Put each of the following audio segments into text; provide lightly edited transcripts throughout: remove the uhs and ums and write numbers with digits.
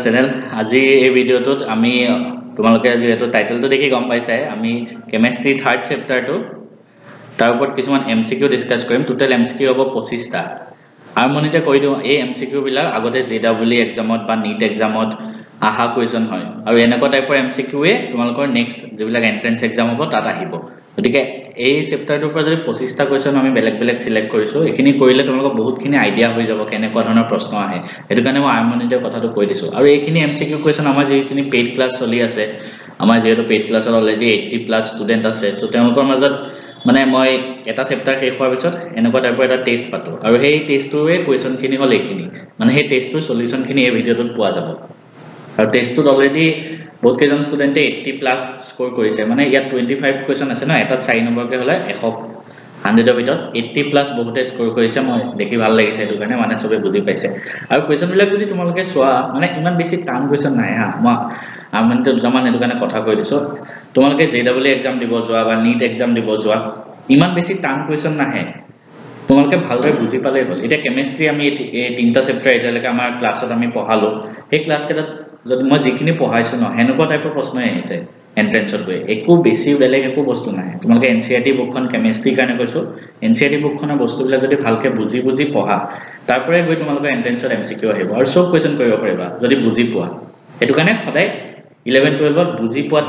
Channel আজি এই ভিডিঅ'টোত আমি তোমালোকে যেহেতু টাইটেলটো দেখি গম পাইছাই আমি কেমিষ্ট্ৰি থাৰ্ড চেপ্টাৰটো তাৰ ওপৰত কিছুমান এমসিকিউ ডিসকাস কৰিম টোটাল এমসিকিউ হ'ব 25টা আৰম্ভণিতে কৈ দিওঁ এই এমসিকিউ বিলাক আগতে জেডব্লিউ এক্সামত বা নীট এক্সামত আহা কোৱেশ্চন হয় আৰু এনেকুৱা টাইপৰ এমসিকিউৱে তোমালোকৰ নেক্সট যিবিলাক এন্ট্ৰেন্স এক্সাম হ'ব তাত আহিব গতিকে এই চেপ্টাৰটোৰ পৰা যদি 25টা কোৱেশ্চন আমি বেলেগ বেলেগ সিলেক্ট কৰিছো এখিনি কৰিলে তোমালোকৰ বহুতখিনি আইডিয়া হৈ যাব কেনেকুৱা ধৰণৰ প্ৰশ্ন আহে এটো কাৰণে মই আৰম্ভণিতে কথাটো কৈ দিছো আৰু এইখিনি এমসিকিউ কোৱেশ্চন আমাৰ যিখিনি পেইড ক্লাছ চলি আছে আমাৰ যেহেতু পেইড ক্লাছৰ অলৰেডি 80+ ষ্টুডেন্ট আছে সো তেওঁলোকৰ মাজত মানে মই এটা চেপ্টাৰ শেষ হোৱাৰ পিছত এনেকুৱা টাইপৰ এটা টেষ্ট পাতো আৰু সেই টেষ্টটোৱে কোৱেশ্চন খিনি হল এইখিনি মানে সেই টেষ্টটোৰ সলিউশন খিনি এই ভিডিঅটোত পোৱা যাব আৰু টেষ্টটোত অলৰেডি বহুত কেজন ষ্টুডেন্টে 80+ স্কোৰ কৰিছে মানে ইয়াত 25 কোৱেশ্চন আছে না এটা 4 নম্বৰকে হলে 100 100 ভিতৰত 80+ বহুতে স্কোৰ কৰিছে মই দেখি ভাল লাগিছে এটো কাৰণে মানে সবে বুজি পাইছে আৰু কোৱেশ্চন বিলাক যদি তোমালোকে চোৱা মানে ইমান বেছি টান কোৱেশ্চন নাই হা মই আমনটো জামান এটো কাৰণে কথা কৈ দিছো তোমালোকে জেডব্লিউ এক্সাম দিব যোৱা বা নীট এক্সাম দিব যোৱা ইমান বেছি টান কোৱেশ্চন নাহে তোমালোকে ভালদৰে বুজি পালে হল এটা কেমিষ্ট্ৰি আমি এই তিনটা চেপ্টাৰ এটালৈকে আমাৰ ক্লাছত আমি পঢ়ালো এই ক্লাছ কেটাত যদি মই যিখিনি পঢ়াইছো ন হেনেকুৱা টাইপৰ প্ৰশ্ন আহিছে এন্ট্ৰেন্সত গৈ একো বেছি বেলেগ একো বস্তু নাই তোমালোকে এনসিআৰটি বুকখন কেমিষ্ট্ৰি কাৰণে কৈছো এনসিআৰটি বুকখনৰ বস্তুবিলাক যদি ভালকে বুজি পঢ়া তাৰপৰে গৈ তোমালোকৰ এন্ট্ৰেন্সত এমসিকিউ আহিব আৰু সব কোৱেশ্চন কৰিব পাৰিবা যদি বুজি পোৱা এটো কাৰণে সদায় 11 12ত বুজি পোৱাত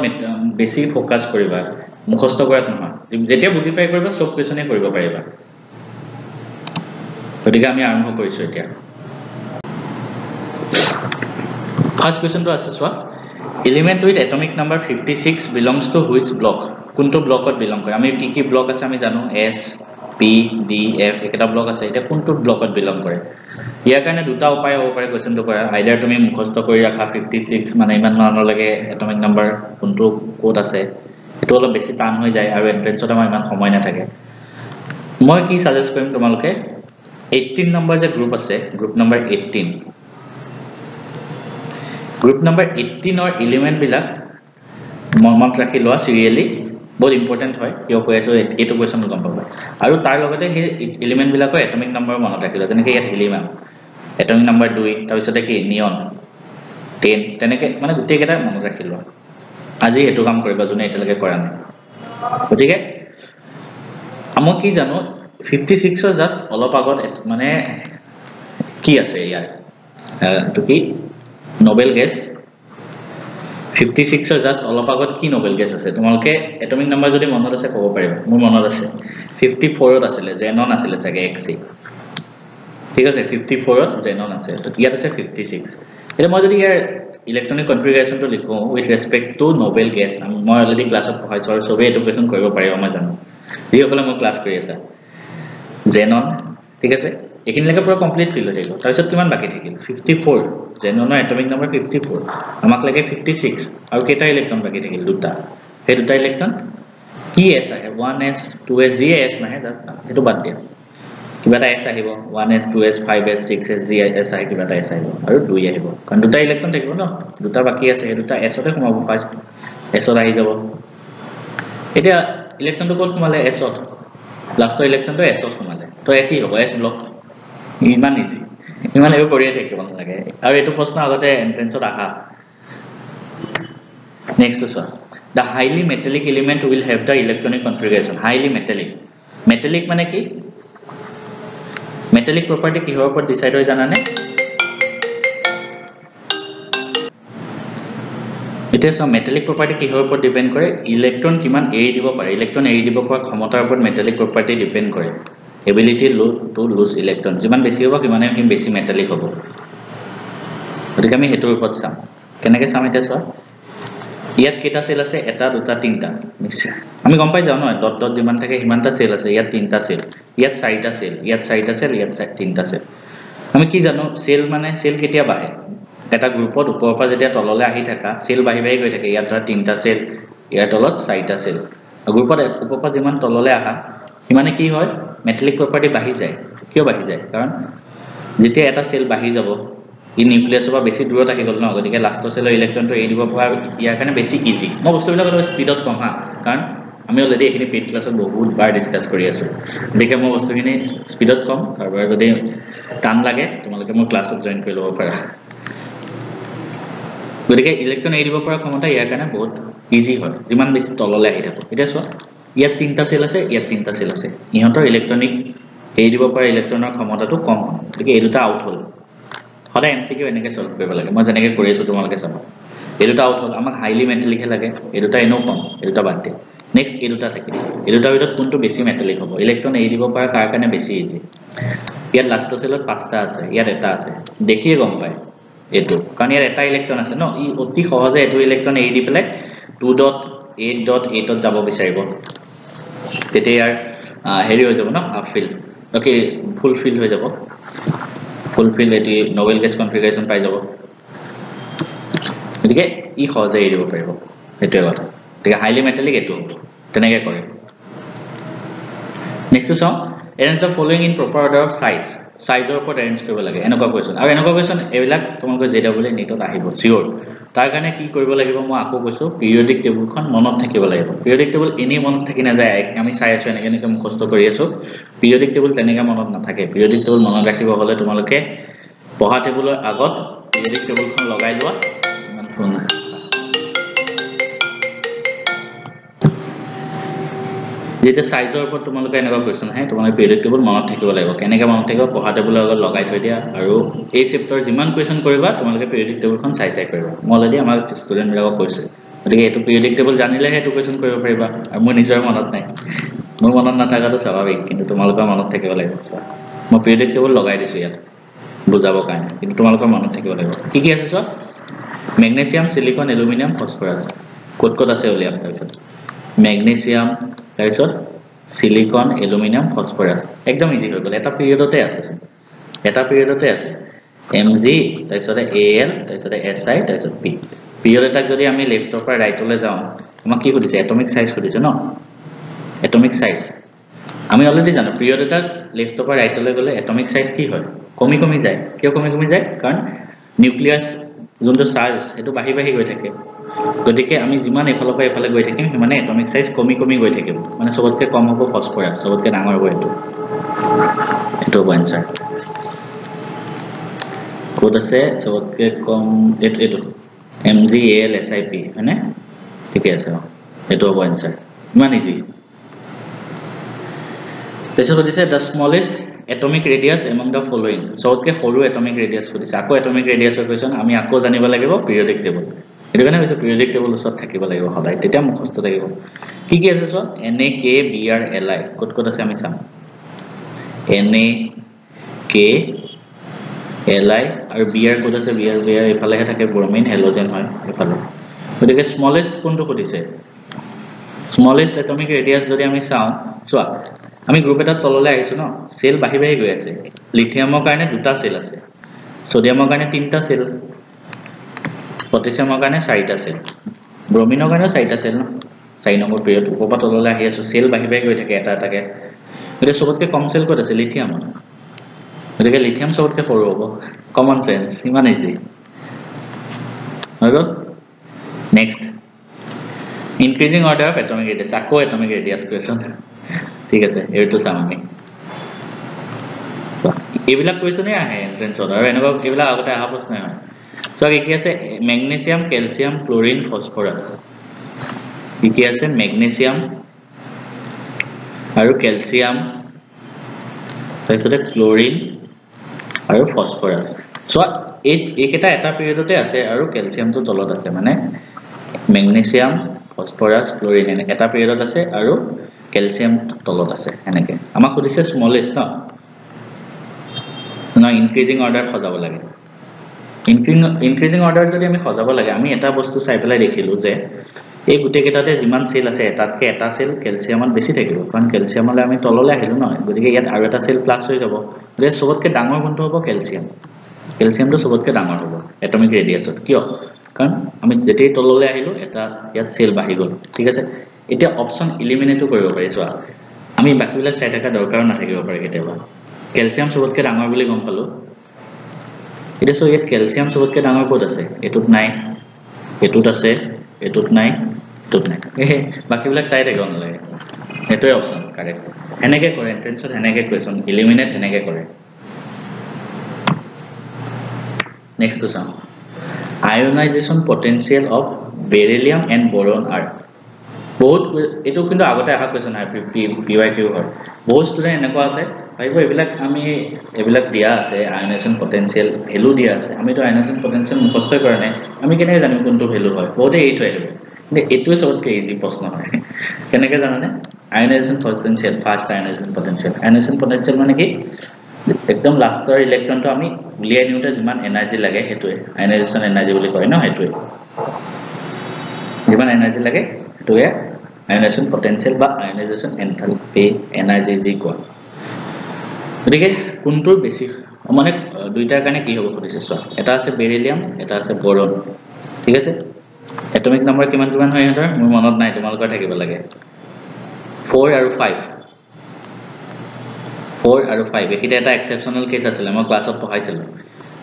বেছি ফোকাস কৰিবা মুখস্থ কৰাত নহয় যেতিয়া বুজি পাই কৰিবা সব কোৱেশ্চনে কৰিব পাৰিবা গতিকে আমি আৰম্ভ কৰিছো এতিয়া ফাৰ্স্ট কোৱেশ্চনটো আছে সোৱা element with atomic number 56 belongs to which block কোনটো ব্লকত বিলং কৰে আমি কি ব্লক আছে আমি জানো s p d f এটা ব্লক আছে এটা কোনটো ব্লকত বিলং কৰে ইয়াৰ কাৰণে দুটা উপায় হ'ব পাৰে কোৱেশ্চনটো কৰা আইদাৰ তুমি মুখস্থ কৰি ৰাখা 56 মানে ইমান মানৰ লাগে এটমিক নাম্বাৰ কোনটো কোড আছে এটো অলপ বেছি টান হৈ যায় আৰু এন্ট্ৰেন্সত আমাৰ ইমান সময় নাথাকে মই কি সাজেষ্ট কৰিম তোমালোকে 18 নম্বৰ যে গ্ৰুপ আছে গ্ৰুপ নম্বৰ 18 গ্ৰুপ নম্বৰ 18 অৰ এলিমেন্ট বিলাক মনত ৰাখি লোৱা সিৰিয়ালি বহুত ইম্পৰ্টেন্ট হয় কিয় কৈ আছো এটো কোৱেশ্চন গম পাবা আৰু তাৰ লগতে হে এলিমেন্ট বিলাকৰ এটমিক নম্বৰ মনত ৰাখি লোৱা যেনেকৈ ইয়াত হিলিয়াম এটমিক নম্বৰ 2 তাৰ পিছতে কি নিয়ন 10 তেনেকৈ মানে গুটেই কেইটা মনত ৰাখি লোৱা আজি এটো কাম কৰিবা জনে এতিয়ালৈকে কৰা নাই গতিকে আমি কি জানো 56 অৰ জাস্ট অলপ আগত মানে কি আছে ইয়াৰ তো কি নোবেল গেছ 56 অৰ জাস্ট অলপ আগত কি নোবেল গেছ আছে তোমালোকে এটমিক নম্বৰ যদি মনত আছে ক'ব পাৰিবা মোৰ মনত আছে 54 ত আছিল জেনন আছিল চাগে এক্সি ঠিক আছে 54 ত জেনন আছে তো ইয়াত আছে 56 এটা মই যদি ইয়াৰ ইলেক্ট্ৰনিক কনফিগাৰেশনটো লিখো উইথ ৰেসপেক্ট টু নোবেল গেছ মই অলৰেডি ক্লাছত পঢ়াইছো আৰু সবে এটো কোৱেশ্চন কৰিব পাৰিব মই জানো যিসকলে মই ক্লাছ কৰি আছে জেনন ঠিক আছে এখিনিলৈকে পুৰা কমপ্লিট ফিল হৈ গ'ল তাৰপিছত কিমান বাকি থাকিল 54 জেননৰ এটমিক নম্বৰ 54 আমাক লাগে 56 আৰু কেটা ইলেক্ট্ৰন বাকি থাকিল দুটা এই দুটা ইলেক্ট্ৰন কি এছ আহে 1s 2s জি এছ নাহে এটো বাদ দিয়া কিবা এটা এছ আহিব 1s 2s 5s 6s G S আহে কিবা এটা এছ আহিব আৰু 2 আহিব কাৰণ দুটা ইলেক্ট্ৰন থাকিব ন দুটা বাকি আছে এই দুটা এছতে সোমাব ফাৰ্স্ট এছত আহি যাব এতিয়া ইলেক্ট্ৰনটো ক'ত সোমালে এছত লাষ্টৰ ইলেক্ট্ৰনটো এছত সোমালে তো কি হ'ব এছ ব্লক ইমান ইজি ইমান একো কৰিয়ে থাকিব নালাগে আৰু এটো প্ৰশ্ন আগতে এন্ট্ৰেন্সত আহা নেক্সট আছে the highly metallic element will have the electronic configuration highly metallic মানে কি metallic property কিহৰ ওপৰত ডিসাইড হয় জানানে এটা সব metallic property কিহৰ ওপৰত ডিপেন্ড কৰে ইলেক্ট্ৰন কিমান এৰি দিব পাৰে ইলেক্ট্ৰন এৰি দিব পৰা ক্ষমতাৰ ওপৰত metallic property ডিপেন্ড কৰে ability to lose electron যিমান বেছি হ'ব কিমানে বেছি মেটালিক হ'ব গতিকে আমি হেতুৰ ওপৰত চাম কেনেকৈ চাম এটা চোৱা ইয়াত কেটা সেল আছে এটা দুটা তিনটা নিশ্চয় আমি গম পাই যাও ন ডট ডট যিমান থাকে হিমানটা সেল আছে ইয়াত তিনটা সেল ইয়াত চাৰিটা সেল ইয়াত চাৰিটা সেল ইয়াত তিনটা সেল আমি কি জানো সেল মানে সেল কেতিয়া বাঢ়ে এটা গ্ৰুপত ওপৰৰ পৰা যেতিয়া তললৈ আহি থাকা সেল বাঢ়ি গৈ থাকে ইয়াত ধৰা তিনটা সেল ইয়াৰ তলত চাৰিটা সেল গ্ৰুপত ওপৰৰ পৰা যিমান তললৈ আহা মানে কি হয় মেটালিক প্ৰপাৰ্টি বাঢ়ি যায় কিয় বাঢ়ি যায় কাৰণ যেতিয়া এটা সেল বাঢ়ি যাব ই নিউক্লিয়াছৰ পৰা বেছি দূৰত আহি গল ন গতিকে লাষ্টৰ সেলৰ ইলেক্ট্ৰনটো এৰি দিব পৰা ইয়াৰ কাৰণে বেছি ইজি মই বস্তুবিলাক অলপ স্পিডত কম হা কাৰণ আমি অলৰেডি এখিনি পেইড ক্লাছত বহুত বাৰ ডিসকাস কৰি আছো গতিকে মই বস্তুখিনি স্পিডত কম কাৰোবাৰ যদি টান লাগে তোমালোকে মোৰ ক্লাছত জয়েন কৰি ল'ব পাৰা গতিকে ইলেক্ট্ৰন এৰি দিব পৰা ক্ষমতা ইয়াৰ কাৰণে বহুত ইজি হয় যিমান বেছি তললৈ আহি থাকো এতিয়া চোৱা ইয়াত তিনটা সেল আছে ইয়াত তিনটা সেল আছে ইহঁতৰ ইলেক্ট্ৰনিক এৰি দিব পৰা ইলেক্ট্ৰনৰ ক্ষমতাটো কম হয় গতিকে এই দুটা আউট হ'ল সদায় এমসিকিউ এনেকৈ সলভ কৰিব লাগে মই যেনেকৈ কৰি আছো তোমালোকে চাব এই দুটা আউট হ'ল আমাক হাইলি মেটালিক লাগে এই দুটা এনেও কম এই দুটা বাদ দিয়ে নেক্সট এই দুটা থাকে এই দুটাৰ ভিতৰত কোনটো বেছি মেটালিক হ'ব ইলেক্ট্ৰন এৰি দিব পৰা কাৰ কাৰণে বেছি ইজি ইয়াত লাষ্ট সেলত পাঁচটা আছে ইয়াত এটা আছে দেখিয়ে গম পায় এটো কাৰণ ইয়াৰ এটা ইলেক্ট্ৰন আছে ন ই অতি সহজে এটো ইলেক্ট্ৰন এৰি দি পেলাই 2.8.8 যাব বিচাৰিব তেতিয়া ইয়াৰ হেৰি হৈ যাব ন half feel okay full fill হৈ যাব ফুল ফিল এটি নোবেল গেছ কনফিগাৰেচন পাই যাব গতিকে ই সহজে এৰি দিব পাৰিব এটোৱে কথা গতিকে হাইলি মেটালিক এটো তেনেকৈ কৰে নেক্সট চাও arrange the following in proper order of size সাইজৰ ওপৰত এৰেঞ্জ কৰিব লাগে এনেকুৱা কোৱেশ্চন আৰু এনেকুৱা কোৱেশ্চন এবিলাক তোমালোকে জেডব্লিউ নিটত আহিব সিওৰ তাৰ কাৰণে কি কৰিব লাগিব মই আকৌ কৈছো পিৰিয়ডিক টেবুলখন মনত থাকিব লাগিব পিৰিয়ডিক টেবুল এনে মনত থাকি না যায় আমি চাই আছো এনেকৈ মুখস্থ কৰি আছো পিৰিয়ডিক টেবুল তেনেকৈ মনত নাথাকে পিৰিয়ডিক টেবুল মনত ৰাখিব হলে তোমালোকে পঢ়া টেবুলৰ আগত পিৰিয়ডিক টেবুলখন লগাই লোৱা যেটা সাইজৰ ওপৰত তোমালোকে এনেকুৱা কোৱেশ্চন আহে তোমালোকে পিৰিয়ডিক টেবুল মনত থাকিব লাগিব কেনেকৈ মনত থাকিব পঢ়া টেবুলৰ আগত লগাই থৈ দিয়া আৰু এই চেপ্টাৰ যিমান কোৱেশ্চন কৰিবা তোমালোকে পিৰিয়ডিক টেবুলখন চাই কৰিবা মই অলৰেডি আমাৰ ষ্টুডেন্ট বিলাকক কৈছো গতিকে এইটো পিৰিয়ডিক টেবুল জানিলেহে এইটো কোৱেশ্চন কৰিব পাৰিবা আৰু মোৰ নিজৰ মনত নাই মোৰ মনত নাথাকাটো স্বাভাৱিক কিন্তু তোমালোকৰ মনত থাকিব লাগিব মই পিৰিয়ডিক টেবুল লগাই দিছো ইয়াত বুজাবৰ কাৰণে কিন্তু তোমালোকৰ মনত থাকিব লাগিব কি কি আছে চোৱা মেগনেছিয়াম সিলিকন এলুমিনিয়াম ফসফৰাছ ক'ত আছে উলিয়াম তাৰপিছত মেগনেছিয়াম তাৰপিছত সিলিকন এলুমিনিয়াম ফসফৰাছ একদম ইজি হৈ গ'ল এটা পিৰিয়ডতে আছে Mg তাৰপিছত Al তাৰপিছত Si তাৰপিছত P পিৰিয়ড এটাক যদি আমি লেফটৰ পৰা ৰাইটলৈ যাওঁ আমাক কি সুধিছে এটমিক সাইজ সুধিছে ন এটমিক সাইজ আমি অলৰেডি জানো পিৰিয়ড এটাক লেফটৰ পৰা ৰাইটলৈ গ'লে এটমিক সাইজ কি হয় কমি যায় কিয় কমি যায় কাৰণ নিউক্লিয়াছ যোনটো চাৰ্জ এটো বাহি গৈ থাকে গতিকে আমি যিমান এফালৰ পৰা এফালে গৈ থাকিম মানে এটমিক সাইজ কমি গৈ থাকিব মানে সবতকৈ কম হ'ব ফসফৰাছ সবতকৈ ডাঙৰ হ'ব এটো আনসাৰ ক'ত আছে সবতকৈ কম এটো MgAl SiP হয়নে ঠিকে আছে এটো হ'ব আনসাৰ ইমান ইজি তাৰপিছত দিছে the smallest atomic radius among the following সবতকৈ সৰু atomic radius সুধিছে আকৌ atomic radiusৰ কোৱেশ্চন আমি আকৌ জানিব লাগিব periodic table এটো কাৰণে কৈছো periodic table ওচৰত থাকিব লাগিব সদায় তেতিয়া মুখস্থ থাকিব কি আছে চোৱা Na K Br Li ক'ত আছে আমি চাম Na K Li আৰু Br ক'ত আছে Br এফালেহে থাকে ব্ৰমিন হেলোজেন হয় এফালে গতিকে স্মলেষ্ট কোনটো সুধিছে স্মলেষ্ট atomic radius যদি আমি চাওঁ চোৱা আমি গ্ৰুপ এটা তললৈ আহিছো ন সেল বাহি গৈ আছে লিথিয়ামৰ কাৰণে দুটা সেল আছে সোডিয়ামৰ কাৰণে তিনটা সেল পটাছিয়ামৰ কাৰণে চাৰিটা সেল ব্ৰমিনৰ কাৰণে চাৰিটা সেল ন 4 নম্বৰ পিৰিয়ড ওপৰ তললৈ আহি আছে সেল বাহি গৈ থাকে এটা এটাকে গতিকে সবতকৈ কম সেল ক'ত আছে লিথিয়াম গতিকে লিথিয়াম সবতকৈ সৰু হ'ব কমন সেন্স ইমান ইজি হৈ গ'ল next increasing order of atomic radius আকৌ এটমিক ৰেডিয়াছ কোৱেশ্চন ঠিক আছে এইটো চাম আমি এইবিলাক কোৱেশ্চনে আহে এন্ট্ৰেন্সত আৰু এনেকুৱা এইবিলাক আগতে অহা প্ৰশ্ন হয় সো কি আছে মেগনেছিয়াম ক্যালসিয়াম ক্লোৰিন ফসফৰাছ কি আছে মেগনেছিয়াম আৰু ক্যালসিয়াম তাৰপিছত ক্লোৰিন আৰু ফসফৰাছ সো এইকেইটা এটা পিৰিয়ডতে আছে আৰু ক্যালসিয়ামটো তলত আছে মানে মেগনেছিয়াম ফসফৰাছ ক্লোৰিন এটা পিৰিয়ডত আছে আৰু ক্যালসিয়াম তলত আছে এনেকে আমাক সুধিছে স্মলেষ্ট ন ইনক্ৰিজিং অৰ্ডাৰ সজাব লাগে ইনক্ৰিজিং অৰ্ডাৰ যদি আমি সজাব লাগে আমি এটা বস্তু চাই পেলাই দেখিলো যে এই গুটে কেটাতে যিমান সেল আছে এটাতকে এটা সেল ক্যালসিয়ামত বেছি থাকিব কাৰণ ক্যালসিয়ামলৈ আমি তললৈ আহিলো ন গতিকে ইয়াত আৰু এটা সেল প্লাস হৈ যাব যে সবতকৈ ডাঙৰ কোনটো হ'ব ক্যালসিয়ামটো সবতকৈ ডাঙৰ হ'ব এটমিক ৰেডিয়াছত কিয় কাৰণ আমি যেতেই তললৈ আহিলো এটা ইয়াত সেল বাহি গ'ল ঠিক আছে এতিয়া অপচন এলিমিনেটো কৰিব পাৰি চোৱা আমি বাকিবিলাক চাই থকা দৰকাৰ নাথাকিব পাৰে কেতিয়াবা ক্যালসিয়াম সবতকৈ ডাঙৰ বুলি গম পালো এটা সো ইয়াত ক্যালসিয়াম সবতকৈ ডাঙৰ ক'ত আছে এটুত নাই এটুত আছে এটুত নাই বাকিবিলাক চাই থাকিব নালাগে এটোই অপচন কাৰেক্ট এনেকৈ কৰে এন্ট্ৰেন্সত এনেকৈ কোৱেশ্চন এলিমিনেট এনেকৈ কৰে নেক্সট চাওঁ Ionization potential of beryllium and boron are বহুত এটো কিন্তু আগতে আহা কোৱেশ্চন হয় PYQ হয় বহুত ষ্টুডেন্ট এনেকুৱা আছে ভাইব এবিলাক আমি এবিলাক দিয়া আছে আয়নাইজেশন পটেনশিয়াল ভ্যালু দিয়া আছে আমি তো আয়নাইজেশন পটেনশিয়াল মুখস্থ কৰা নাই আমি কেনেকৈ জানিম কোনটো ভ্যালু হয় বহুতে এইটো আহিব কিন্তু এটোৱে সবতকৈ ইজি প্ৰশ্ন হয় কেনেকৈ জানানে ionisation potential first ionisation potential মানে কি একদম লাষ্টৰ ইলেক্ট্ৰনটো আমি উলিয়াই নিউতে যিমান এনাৰ্জি লাগে হেতুৱে আয়নাইজেশন এনাৰ্জি বুলি কয় ন হেতুৱে যিমান এনাৰ্জি লাগে হেতুৱে আয়নাইজেশন পটেনশিয়াল বা আয়নাইজেশন এনথালপি এনাৰ্জি যি কোৱা গতিকে কোনটোৰ বেছি মানে দুইটাৰ কাৰণে কি হ'ব খুদিছে চোৱা এটা আছে বেৰিলিয়াম এটা আছে বোৰন ঠিক আছে এটমিক নম্বৰ কিমান কিমান হয় হেতৰ মোৰ মনত নাই তোমালোকৰ থাকিব লাগে 4 আৰু 5 4 আৰু 5 একিটা এটা এক্সেপচনেল কেস আছিল মই ক্লাছত পঢ়াইছিলো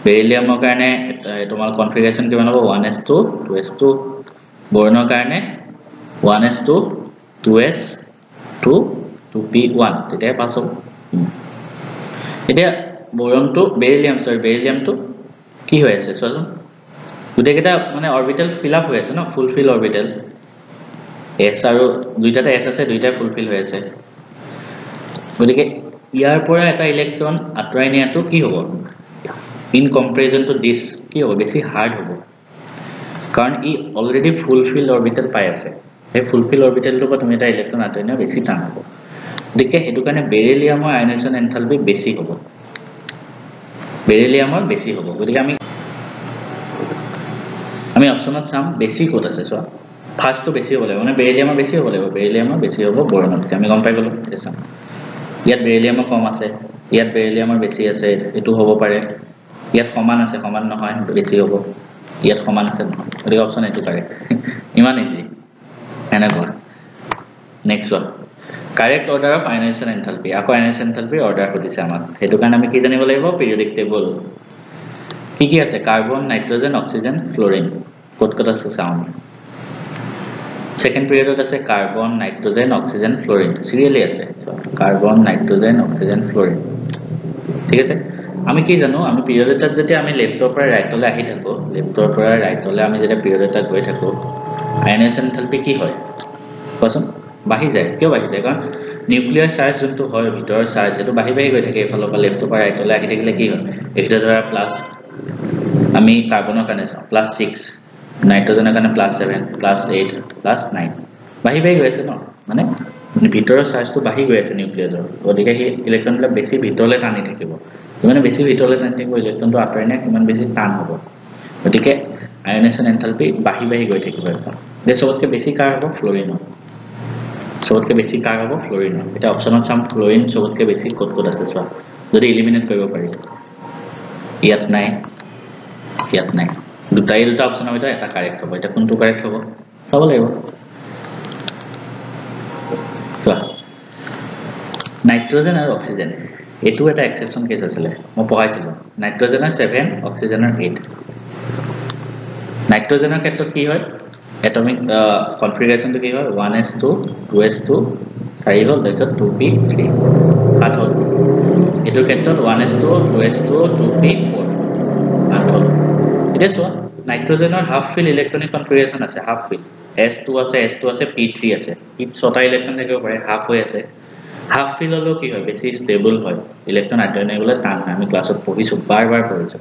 বেৰিলিয়ামৰ কাৰণে তোমাৰ কনফিগাৰেচন কিমান হ'ব 1s2 2s2 বোৰনৰ কাৰণে 1s2 2s2 2p1 তেতিয়া পাস হ'ব এতিয়া বোৰনটো বেৰিলিয়ামটো কি হৈ আছে চোৱাচোন গুটেকেটা মানে অৰবিটেল ফিল আপ হৈ আছে ন ফুলফিল অৰবিটেল s আৰু দুইটাতে s আছে দুইটা ফুলফিল হৈ আছে গতিকে ইয়াৰ পৰা এটা ইলেক্ট্ৰন আঁতৰাই নিয়াটো কি হ'ব ইন কম্পাৰিজন টু দিস কি হ'ব বেছি হাৰ্ড হ'ব কাৰণ ই অলৰেডি ফুলফিল অৰবিটেল পাই আছে এই ফুলফিল অৰবিটেলটো পৰা তুমি এটা ইলেক্ট্ৰন আঁতৰাই নিয়া বেছি টান হ'ব গতিকে হেতু কাৰণে বেৰিলিয়ামৰ আয়নাইজেশন এনথালপি বেছি হ'ব বেৰিলিয়ামৰ বেছি হ'ব গতিকে আমি অপচনত চাম বেছি কোড আছে চোৱা ফাৰ্স্টটো বেছি হ'ব লাগে মানে বেৰিলিয়ামৰ বেছি হ'ব লাগিব বেৰিলিয়ামৰ বেছি হ'ব বোৰনতকৈ আমি গম পাই গলো এটা চাম ইয়াত বেৰিলিয়ামৰ কম আছে ইয়াত বেৰিলিয়ামৰ বেছি আছে এটো হ'ব পাৰে ইয়াত সমান আছে সমান নহয় বেছি হ'ব ইয়াত সমান আছে গতিকে অপচন এটো কাৰেক্ট ইমান ইজি এনেকুৱা next one correct order of ionisation enthalpy আকো আয়নাইজেশন এনথালপি অর্ডার করিছে আমাক হেতু কারণে আমি কি জানিব লাগিব পিৰিয়ডিক টেবল কি আছে কার্বন নাইট্রোজেন অক্সিজেন ফ্লোরিন কত আছে সাউন্ড সেকেন্ড পিরিয়ডত আছে carbon nitrogen oxygen fluorine serially আছে কার্বন নাইট্রোজেন অক্সিজেন ফ্লোরিন ঠিক আছে আমি কি জানো আমি পিৰিয়ডত যদি আমি লেফটৰ পৰা ৰাইটলৈ আহি থাকো লেফটৰ পৰা ৰাইটলৈ আমি যদি পিৰিয়ডত গৈ থাকো আয়নাইজেশন এনথালপি কি হয় কোৱাচোন বাহি যায় কিয় বাহি যায় কাৰণ নিউক্লিয়াৰ চাৰ্জ যোনটো হয় ভিতৰৰ চাৰ্জ এটো বাহি গৈ থাকে এফালৰ পৰা লেফটৰ পৰা ৰাইটলৈ আহি থাকিলে কি হয় এটা ধৰা প্লাস আমি কাৰ্বনৰ কাৰণে চাও +6 নাইট্ৰজেনৰ কাৰণে +7 +8 +9 বাহি গৈ আছে ন মানে ভিতৰৰ চাৰ্জটো বাহি গৈ আছে নিউক্লিয়াৰৰ গতিকে এই ইলেক্ট্ৰনবিলাক বেছি ভিতৰলৈ টানি থাকিব মানে বেছি ভিতৰলৈ টানি থাকিব ইলেক্ট্ৰনটো আঁতৰাই নিয়া কিমান বেছি টান হ'ব গতিকে আয়নাইজেশন এনথালপি বাহি গৈ থাকিব একদম সবতকৈ বেছি কাৰ হ'ব ফ্লোৰিন সবতকৈ বেছি কাৰ হ'ব ফ্লোৰিন এটা অপচনত চাম ফ্লোৰিন সবতকৈ বেছি কত আছে চোৱা যদি এলিমিনেট কৰিব পাৰি ইয়াত নাই দুটা অপচনৰ ভিতৰত এটা কাৰেক্ট হ'ব এটা কোনটো কাৰেক্ট হ'ব চাব লাগিব চোৱা নাইট্ৰজেন আৰু অক্সিজেন এটো এটা এক্সেপশন কেস আছিল মই পঢ়াইছিলো নাইট্ৰজেনৰ 7 অক্সিজেনৰ 8 নাইট্ৰজেনৰ ক্ষেত্ৰত কি হয় এটমিক কনফিগাৰেশনটো কি হয় 1s2 2s2 4 হ'ল তাৰপিছত 2p3 7 হ'ল এটোৰ ক্ষেত্ৰত 1s2 2s2 2p4 8 হ'ল এটা চোৱা নাইট্ৰজেনৰ হাফ ফিল ইলেক্ট্ৰনিক কনফিগাৰেশন আছে হাফ ফিল s2 আছে p3 আছে ইট ছটা ইলেক্ট্ৰন থাকিব পাৰে হাফ হৈ আছে হাফ ফিল হলো কি হয় বেছি ষ্টেবল হয় ইলেক্ট্ৰন আঁতৰাই নিবলৈ টান হয় আমি ক্লাছত পঢ়িছো বাৰ পঢ়িছো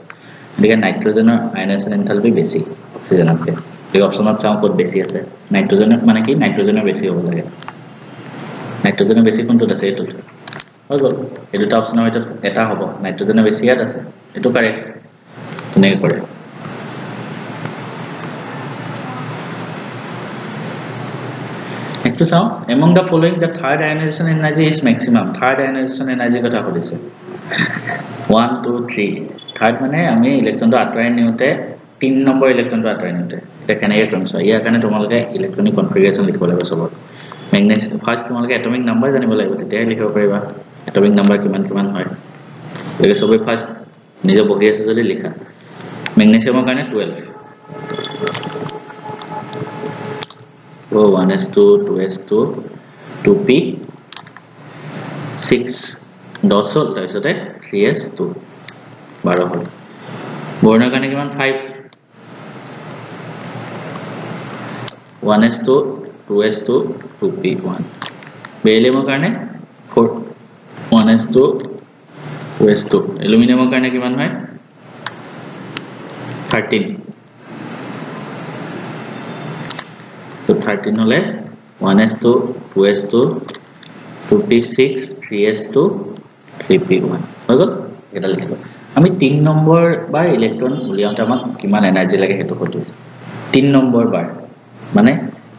গতিকে নাইট্ৰজেনৰ আয়নাইজেশন এনথালপি বেছি অক্সিজেনতকৈ এই অপচনত চাও কত বেছি আছে নাইট্ৰজেনৰ মানে কি নাইট্ৰজেনৰ বেছি হ'ব লাগে নাইট্ৰজেনৰ বেছি কোনটোত আছে এইটোত হৈ গ'ল এই দুটা অপচনৰ ভিতৰত এটা হ'ব নাইট্ৰজেনৰ বেছি ইয়াত আছে এইটো কাৰেক্ট তেনেকৈ কৰে next sao among the following the third ionization energy is maximum third ionization energy কথা কৈছে 1 2 3 third মানে আমি ইলেক্ট্ৰনটো আঁতৰাই নিউতে 3 নম্বৰ ইলেক্ট্ৰনটো আঁতৰাই নিউতে এটা কেনেকৈ কৰিম সো ইয়াৰ কাৰণে তোমালোকে ইলেক্ট্ৰনিক কনফিগাৰেশন লিখিব লাগিব সবত মেগনেছিয়াম ফাৰ্স্ট তোমালোকে এটমিক নম্বৰ জানিব লাগিব তেতিয়াহে লিখিব পাৰিবা এটমিক নম্বৰ কিমান হয় গতিকে সবে ফাৰ্স্ট নিজে বহি আছে যদি লিখা মেগনেছিয়ামৰ কাৰণে 12 1s2 2s2 2p 6 10 হ'ল তাৰপিছতে 3s2 12 হ'ল বৰ্ণৰ কাৰণে কিমান 5 1s2 2s2 2p1 বেৰিলিয়ামৰ কাৰণে 1s2 2s2 এলুমিনিয়ামৰ কাৰণে কিমান হয় 13 তো 13 হলে 1s2 2s2 2p6 3s2 3p1 হৈ গল এটা লিখিব আমি 3 নম্বৰ বাৰ ইলেক্ট্ৰন উলিয়াওঁতে আমাক কিমান এনাৰ্জি লাগে হেতু কৈছে 3 নম্বৰ বাৰ মানে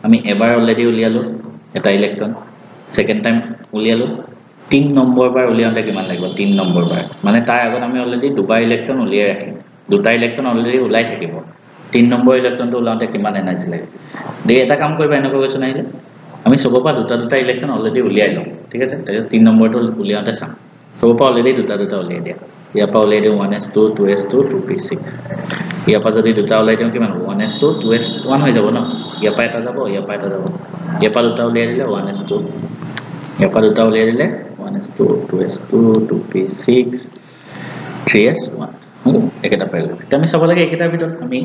আমি এবাৰ অলৰেডি উলিয়ালো এটা ইলেক্ট্ৰন সেকেন্ড টাইম উলিয়ালো 3 নম্বৰ বাৰ উলিয়াওঁতে কিমান লাগিব 3 নম্বৰ বাৰ মানে তাৰ আগত আমি অলৰেডি দুবাৰ ইলেক্ট্ৰন উলিয়াই ৰাখিম দুটা ইলেক্ট্ৰন অলৰেডি উলাই থাকিব 3 নম্বৰ ইলেক্ট্ৰনটো উলাওঁতে কিমান এনাৰ্জি লাগে দে এটা কাম কৰিবা এনেকৈ কৈছো নাইলে আমি সবপা দুটা ইলেক্ট্ৰন অলৰেডি উলিয়াই লওঁ ঠিক আছে তাকে 3 নম্বৰটো উলিয়াওঁতে চাম সবপা অলৰেডি দুটা উলিয়াই দিয়া ইয়াপা উলিয়াই দিও 1s2 2s2 2p6 ইয়াপা যদি দুটা উলিয়াই দিও কিমান 1s2 2s1 হৈ যাব ন ইয়াপা এটা যাব ইয়াপা এটা যাব ইয়াপা দুটা উলিয়াই দিলে 1s2 ইয়াপা দুটা উলিয়াই দিলে 1s2 2s2 2p6 3s1 একেটা পাইলো এটা আমি চাব লাগে একেটা ভিতৰত আমি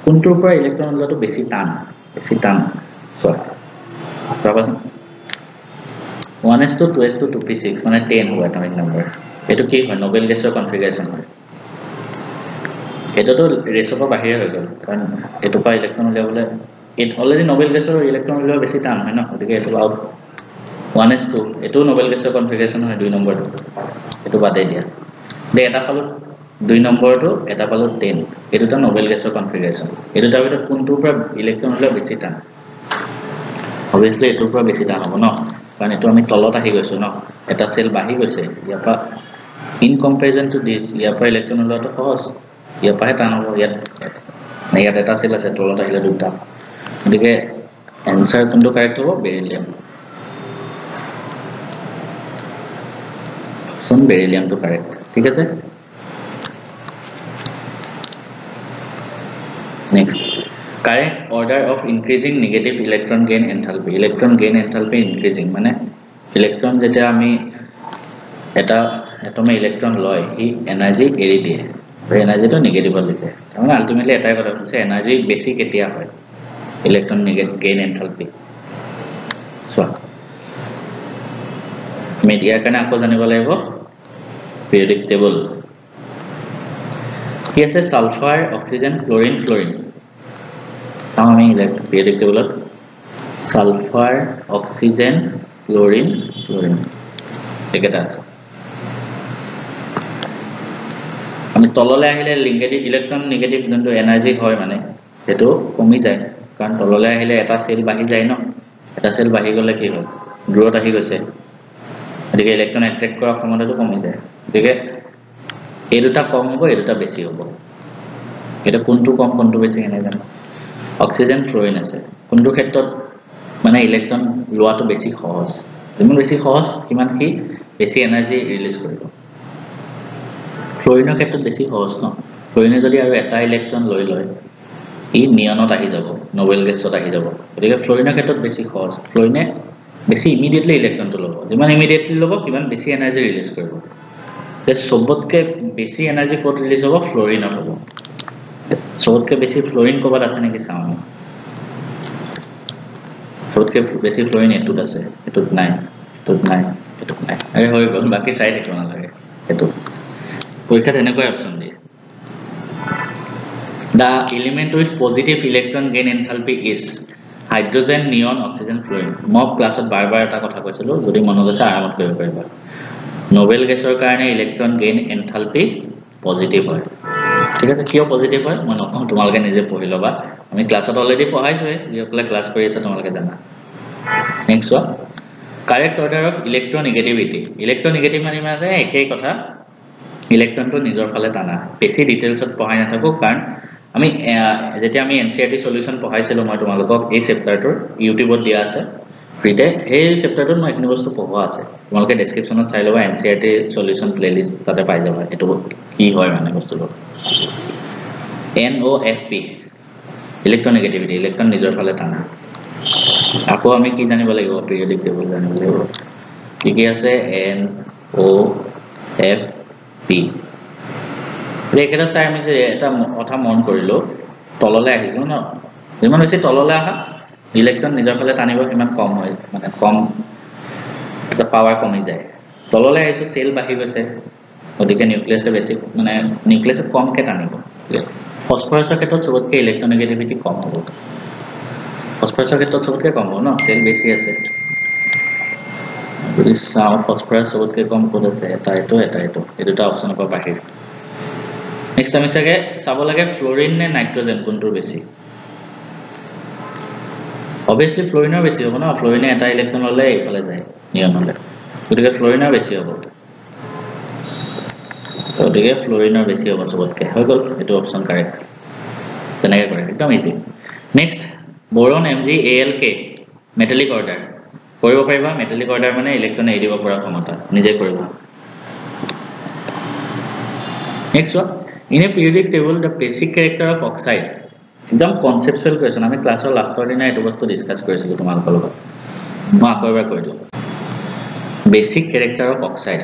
কোনটোৰ পৰা ইলেক্ট্ৰন উলিয়াটো বেছি টান সো বাবা 1s2 2s2 2p6 মানে 10 হ'ব এটমিক নম্বৰ এটো কি হয় নোবেল গেছৰ কনফিগাৰেচন হয় এটোটো ৰেছৰ বাহিৰ হৈ গল কাৰণ এটো পা ইলেক্ট্ৰন উলিয়াবলে ইট অলৰেডি নোবেল গেছৰ ইলেক্ট্ৰন উলিয়াব বেছি টান হয় ন গতিকে এটো আউট 1s2 এটো নোবেল গেছৰ কনফিগাৰেচন হয় 2 নম্বৰটো এটো বাদে দিয়া দে এটা পালো 2 নম্বৰটো এটা পালো 10 এটোটা নোবেল গেছৰ কনফিগাৰেচন এটোটা ভিতৰত কোনটোৰ পৰা ইলেক্ট্ৰন উলিয়াব বেছি টান obviously এটোৰ পৰা বেছি টান হ'ব ন কাৰণ এটো আমি তলত আহি গৈছো ন এটা সেল বাহি গৈছে ইয়াপা in comparison to this ইয়াপা ইলেক্ট্ৰন উলিয়াটো সহজ ইয়াপা টান হ'ব ইয়াত এটা সেল আছে তলত আহিলে দুটা গতিকে आंसर কোনটো কাৰেক্ট হ'ব বেৰিলিয়াম অপচন বেৰিলিয়াম তো কারেক্ট ঠিক আছে next correct order of increasing negative electron gain enthalpy increasing মানে ইলেক্ট্ৰন যেটা আমি এটা এটমে ইলেক্ট্ৰন লয় হি এনাৰ্জি এৰি দিয়ে আৰু এনাৰ্জিটো নেগেটিভ লিখে মানে আলটিমেটলি এটাই কথা আছে এনাৰ্জি বেছি কেতিয়া হয় ইলেক্ট্ৰন gain enthalpy সো মিডিয়াৰ কাৰণে আকৌ জানিব লাগিব periodic table কি আছে সালফাৰ অক্সিজেন ক্লোৰিন ফ্লোৰিন সামি periodic table sulphur oxygen chlorine fluorine একেটা আছে আমি তললে আহিলে নেগেটিভ ইলেক্ট্ৰন নেগেটিভ জন্তু এনাৰ্জি হয় মানে হেতু কমি যায় কাৰণ তললে আহিলে এটা সেল বাহি যায় ন এটা সেল বাহি গলে কি হয় দূৰত আহি গৈছে এদিকে ইলেক্ট্ৰন অ্যাট্ৰাক্ট কৰা ক্ষমতাটো কমি যায় গতিকে এই দুটা কম হ'ব এই দুটা বেছি হ'ব এটা কোনটো কম কোনটো বেছি এনে জানো অক্সিজেন ফ্লোৰিন আছে কোনটো ক্ষেত্ৰত মানে ইলেক্ট্ৰন লোৱাটো বেছি সহজ যেমন বেছি সহজ কিমান কি বেছি এনাৰ্জি ৰিলিজ কৰিব ফ্লোৰিনৰ ক্ষেত্ৰত বেছি সহজ ন ফ্লোৰিনে যদি আৰু এটা ইলেক্ট্ৰন লৈ লয় ই নিয়নত আহি যাব নোবেল গেছত আহি যাব গতিকে ফ্লোৰিনৰ ক্ষেত্ৰত বেছি সহজ ফ্লোৰিনে বেছি ইমিডিয়েটলি ইলেক্ট্ৰনটো ল'ব যিমান ইমিডিয়েটলি ল'ব কিমান বেছি এনাৰ্জি ৰিলিজ কৰিব তে সবতকে বেছি এনাৰ্জি ক'ত ৰিলিজ হ'ব ফ্লোৰিনত হ'ব সবতকে বেছি ফ্লোৰিন ক'বাত আছে নেকি চাও আমি সবতকে বেছি ফ্লোৰিন এটুত আছে এটুত নাই এই হৈ গ'ল বাকি চাই থাকিব না লাগে এটু পৰীক্ষাত এনেকৈ অপচন দিয়ে the element with positive electron gain enthalpy is hydrogen neon oxygen fluorine মই ক্লাছত বাৰবাৰ এটা কথা কৈছিলো যদি মনত আছে আৰামত কৰিব পাৰিবা নোবেল গেছৰ কাৰণে ইলেক্ট্ৰন গেইন এনথালপি পজিটিভ হয় ঠিক আছে কিয় পজিটিভ হয় মই নকওঁ তোমালোকে নিজে পঢ়ি লবা আমি ক্লাছত অলৰেডি পঢ়াইছো যিসকলে ক্লাছ কৰি আছে তোমালোকে জানা next one correct order of electronegative মানে একেই কথা ইলেক্ট্ৰনটো নিজৰ ফালে টানা বেছি ডিটেইলছত পঢ়াই নাথাকো কাৰণ আমি যেতিয়া আমি এনসিআৰটি সলিউশন পঢ়াইছিলো মই তোমালোকক এই চেপ্টাৰটোৰ ইউটিউবত দিয়া আছে ফ্ৰীতে এই চেপ্টাৰটোত মই এখিনি বস্তু পঢ়োৱা আছে তোমালোকে ডেসক্ৰিপচনত চাই লবা এনসিআরটি সলিউশন প্লেলিস্ট তাতে পাই যাবা এটো কি হয় মানে বস্তুটো NOFP ইলেক্ট্ৰোনেগেটিভিটি ইলেক্ট্ৰন নিজৰ ফালে টানা আকৌ আমি কি জানিব লাগিব পিৰিয়ডিক টেবল জানিব লাগিব কি আছে NOFP লেকেটা চাই আমি এটা কথা মন কৰিলো তললে আহিলো ন যেমান হৈছে তললে আহা ইলেক্ট্ৰন নিজৰ ফালে টানিব কিমান কম হয় মানে কম পাৱাৰ কমি যায় তললৈ আহিছো সেল বাঢ়ি গৈছে গতিকে নিউক্লিয়াছে বেছি মানে নিউক্লিয়াছে কমকে টানিব ফসফৰাছৰ ক্ষেত্ৰত সবতকে ইলেক্ট্ৰনেগেটিভিটি কম হ'ব ফসফৰাছৰ ক্ষেত্ৰত সবতকে কম হ'ব ন সেল বেছি আছে যদি চাও ফসফৰাছ সবতকে কম ক'ত আছে এটা এই দুটা অপচনৰ পৰা বাহিৰ নেক্সট আমি চাগে চাব লাগে ফ্লোৰিন নে নাইট্ৰজেন কোনটো বেছি obviously ফ্লোৰিনৰ বেছি হ'ব না ফ্লোৰিনে এটা ইলেক্ট্ৰন ললে এইফালে যায় নিয়নলে গতিকে ফ্লোৰিনৰ বেছি হ'ব গতিকে ফ্লোৰিনৰ বেছি হ'ব সবতকে হৈ গ'ল এটো অপচন কাৰেক্ট তেনেকৈ কৰে একদম easy next boron MgAlK metallic order কৰিব পাৰিবা মেটালিক অৰ্ডাৰ মানে ইলেক্ট্ৰন এৰি দিব পৰা ক্ষমতা নিজে কৰিব next in a periodic table the basic character of oxide একদম কনসেপচুয়াল কোৱেশ্চন আমি ক্লাছৰ লাষ্টৰ দিনা এটো বস্তু ডিসকাস কৰিছিলো তোমালোকৰ লগত মই আকৌ এবাৰ কৈ দিওঁ basic character of oxide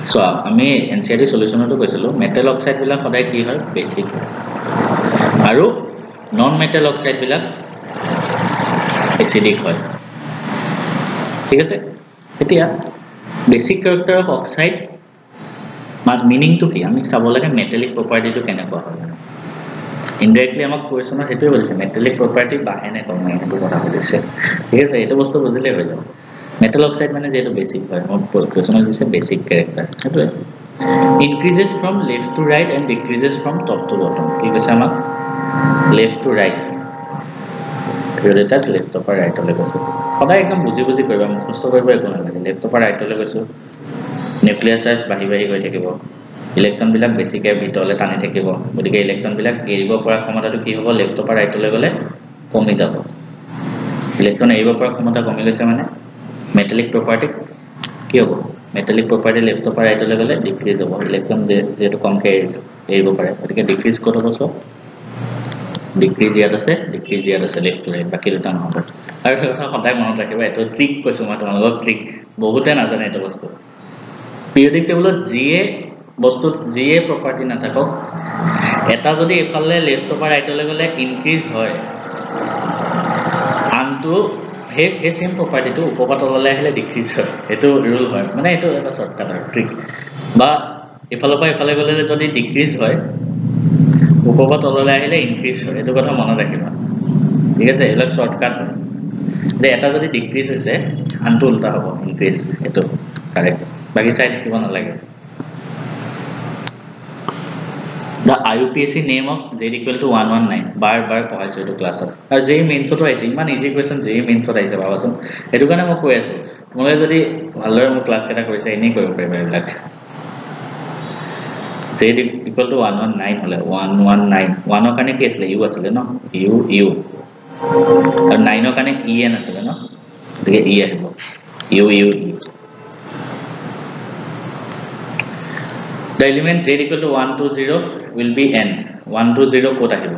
so আমি এনসিআৰটি সলিউশনটো কৈছিলো মেটাল অক্সাইড বিলাক সদায় কি হয় বেসিক আৰু নন মেটাল অক্সাইড বিলাক এসিডিক হয় ঠিক আছে এতিয়া basic character of oxide meaning to কি আমি চাব লাগে মেটালিক প্ৰপাৰ্টিটো কেনেকুৱা হয় ইনডাইৰেক্টলি আমাক কোৱেশ্চনত হেতুৱে বলিছে মেটালিক প্ৰপাৰ্টি বাহে নে কমে হেতু কথা বলিছে ঠিক আছে এটো বস্তু বুজিলে হৈ যাব মেটাল অক্সাইড মানে যেটো বেসিক হয় কোৱেশ্চনত দিছে বেসিক ক্যাৰেক্টাৰ হেতু increases from left to right and decreases from top to bottom কি কৈছে আমাক left to right পিৰিয়ডত লেফ্ট পৰা ৰাইটলৈ গৈছো সদায় একদম বুজি কৰিবা মুখস্থ কৰিব একো নালাগে লেফ্ট পৰা ৰাইটলৈ গৈছো নিউক্লিয়াৰ চাৰ্জ বাঢ়ি গৈ থাকিব ইলেক্ট্ৰন বিলাক বেছিকে ভিতৰলৈ টানি থাকিব গতিকে ইলেক্ট্ৰন বিলাক এৰিব পৰা ক্ষমতাটো কি হ'ব লেফ্ট পৰা ৰাইটলৈ গলে কমি যাব ইলেক্ট্ৰন এৰিব পৰা ক্ষমতা কমি গৈছে মানে মেটালিক প্ৰপাৰ্টি কি হ'ব মেটালিক প্ৰপাৰ্টি লেফ্ট পৰা ৰাইটলৈ গলে ডিক্ৰিজ হ'ব ইলেক্ট্ৰন যেটো কমকে এৰিব পাৰে গতিকে ডিক্ৰিজ ক'ত হ'ব সো ডিক্ৰিজ ইয়াত আছে লেফ্ট টু ৰাইট বাকি দুটা নহব আৰু এটা কথা সদায় মনত ৰাখিবা এটো ট্ৰিক কৈছো মই তোমালোকক ট্ৰিক বহুতে নাজানে এটো বস্তু পিৰিয়ডিক টেবুলত জিএ বস্তু জিএ প্ৰপাৰ্টি নাথাকক এটা যদি এফালে লেফ্ট পৰা ৰাইটলৈ গলে ইনক্ৰিজ হয় আনটো হে সেম প্ৰপাৰ্টিটো উপপাত তললৈ আহিলে ডিক্ৰিজ হয় এটো ৰুল হয় মানে এটো এটা শৰ্টকাট আৰু ট্ৰিক বা এফালৰ পৰা এফালে গলে যদি ডিক্ৰিজ হয় উপপাত তললৈ আহিলে ইনক্ৰিজ হয় এটো কথা মনত ৰাখিবা ঠিক আছে এলা শৰ্টকাট হয় যে এটা যদি ডিক্ৰিজ হৈছে আনটো উল্টা হ'ব ইনক্ৰিজ এটো কাৰেক্ট বাকি চাই থাকিব নালাগে The IUPAC name of Z equal to 119 বাৰ পঢ়াইছো এটো ক্লাছত আৰু যে মেইনছটো আহিছে ইমান ইজি কোৱেশ্চন যে মেইনছত আহিছে ভাবাচোন এটো কাৰণে মই কৈ আছো তোমালোকে যদি ভালদৰে মোৰ ক্লাছ কেটা কৰিছে এনে কৰিব পাৰিবা এইবিলাক Z equal to 119 হলে 119 1 ৰ কাৰণে কি আছিল u আছিল ন u আৰু 9 ৰ কাৰণে en আছিল ন গতিকে e আহিব u The element z equal to 120 will be n 120 ক'ত আহিব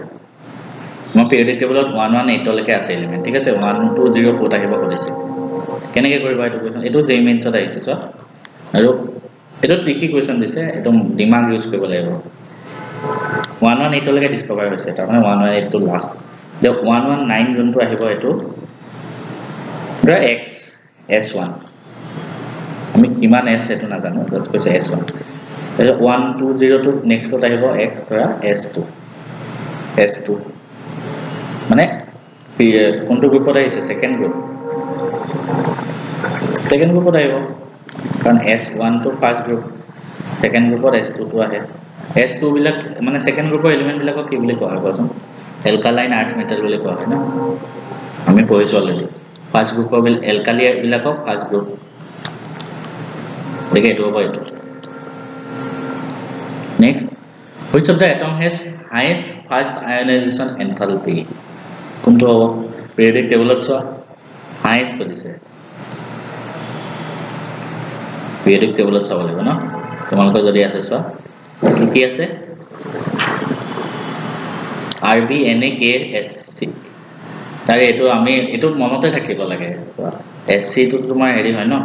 মই পিৰিয়ডিক টেবুলত 118 লৈকে আছে এলিমেন্ট ঠিক আছে 120 ক'ত আহিব কৈছে কেনেকৈ কৰিবা এটো কোৱেশ্চন এটো যে মেইনছত আহিছে সো আৰু এটো ট্ৰিকি কোৱেশ্চন দিছে এটো দিমাগ ইউজ কৰিব লাগিব 118 লৈকে ডিসকভাৰ হৈছে তাৰ মানে 118 টো লাষ্ট যে 119 যোনটো আহিব এটো ধৰা x s1 আমি কিমান s এটো নাজানো জাস্ট কৈছে s1 120 to next ত আহিব x ধৰা s2 মানে কোনটো গ্ৰুপত আহিছে সেকেন্ড গ্ৰুপত আহিব কাৰণ s1 to first group second গ্ৰুপত s2 to আহে s2 বিলাক মানে সেকেন্ড গ্ৰুপৰ এলিমেন্ট বিলাকক কি বুলি কোৱা হয় কোৱাচোন এলকালাইন আৰ্থ মেটাল বুলি কোৱা হয় না আমি পঢ়িছো অলৰেডি ফাৰ্স্ট গ্ৰুপৰ এলকালি বিলাকক ফাৰ্স্ট গ্ৰুপ দেখে এটো হ'ব এটো Next, which of the atom has highest first ionization enthalpy? কোনটো periodic table ত highest কৰিছে periodic table ত চাব লাগিব ন তোমালোকৰ যদি আছে চোৱা কি আছে RB NA KSC তাৰে এটো আমি এটো মনতে থাকিব লাগে চোৱা SC টো তোমাৰ হেৰি হয় ন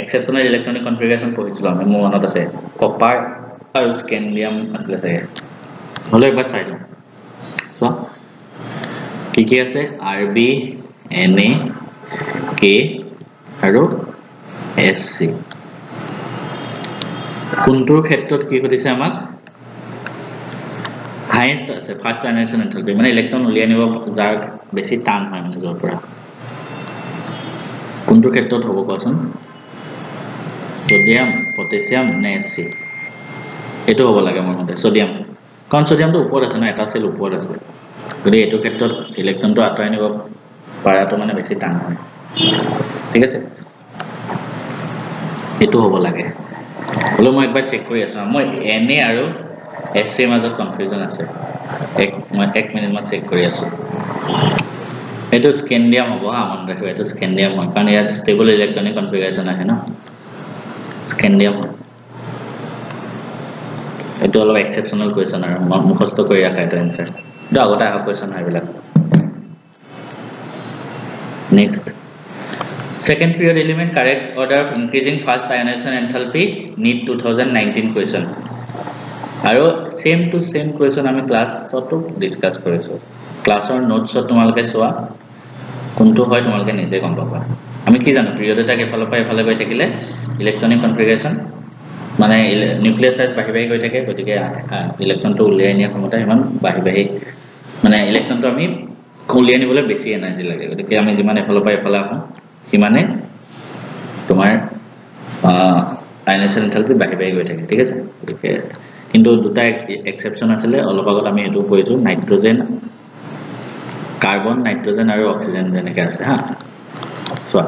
exceptional electronic configuration পঢ়িছিলো আমি মোৰ মনত আছে কপাৰ আৰু স্কেন্ডিয়াম আছিল চাগে হলে একবাৰ চাই লওঁ কি আছে RB NA K আৰু SC কোনটোৰ ক্ষেত্ৰত কি কৰিছে আমাক হাইয়েস্ট আছে ফাৰ্স্ট আয়নাইজেশ্যন এনথালপি মানে ইলেক্ট্ৰন উলিয়াই নিব যাৰ বেছি টান হয় মানে যৰ পৰা কোনটোৰ ক্ষেত্ৰত হ'ব কোৱাচোন সোডিয়াম পটাছিয়াম নে SC এটো হ'ব লাগে মোৰ মতে সোডিয়াম কাৰণ সোডিয়ামটো ওপৰত আছে না এটা সেল ওপৰত আছে যদি এটো ক্ষেত্ৰত ইলেক্ট্ৰনটো আঁতৰাই নিব পাৰাটো মানে বেছি টান হয় ঠিক আছে এটো হ'ব লাগে হলো মই একবাৰ চেক কৰি আছো মই NA আৰু SC মাজত কনফিউজন আছে মই 1 মিনিট মান চেক কৰি আছো এটো স্কেন্ডিয়াম হ'ব আমন ৰাখিব এটো স্কেন্ডিয়াম হয় কাৰণ ইয়াত ষ্টেবল ইলেক্ট্ৰনিক কনফিগাৰেচন আহে ন স্কেন্ডিয়াম এটো অলপ এক্সেপশনাল কোৱেশ্চন আৰু মুখস্থ কৰি ৰাখা এটো আনসাৰ এটো আগতে আহা question হৈবিলাক next second period element correct order of increasing fast ionization enthalpy NEET 2019 question আৰু same to same question আমি ক্লাছতো ডিসকাস কৰিছো ক্লাছৰ নোটছত তোমালকে সোৱা কোনটো হয় তোমালকে নিজে গম পাবা আমি কি জানো পিৰিয়ড এটা এফালৰ পৰা এফালে গৈ থাকিলে ইলেক্ট্ৰনিক কনফিগাৰেচন মানে নিউক্লিয়াৰ সাইজ বাঢ়ি বাঢ়ি গৈ থাকে গতিকে ইলেক্ট্ৰনটো উলিয়াই নিয়া ক্ষমতা ইমান বাঢ়ি বাঢ়ি মানে ইলেক্ট্ৰনটো আমি উলিয়াই নিবলৈ বেছি এনাৰ্জি লাগে গতিকে আমি যিমান এফালৰ পৰা এফালে আহো সিমানে তোমাৰ আয়নাইজেশ্যন এনথালপি বাঢ়ি বাঢ়ি গৈ থাকে ঠিক আছে গতিকে কিন্তু দুটা এক্সেপশন আছিল অলপ আগত আমি এটো কৈছো নাইট্ৰজেন কাৰ্বন নাইট্ৰজেন আৰু অক্সিজেন যেনেকৈ আছে হা সোৱা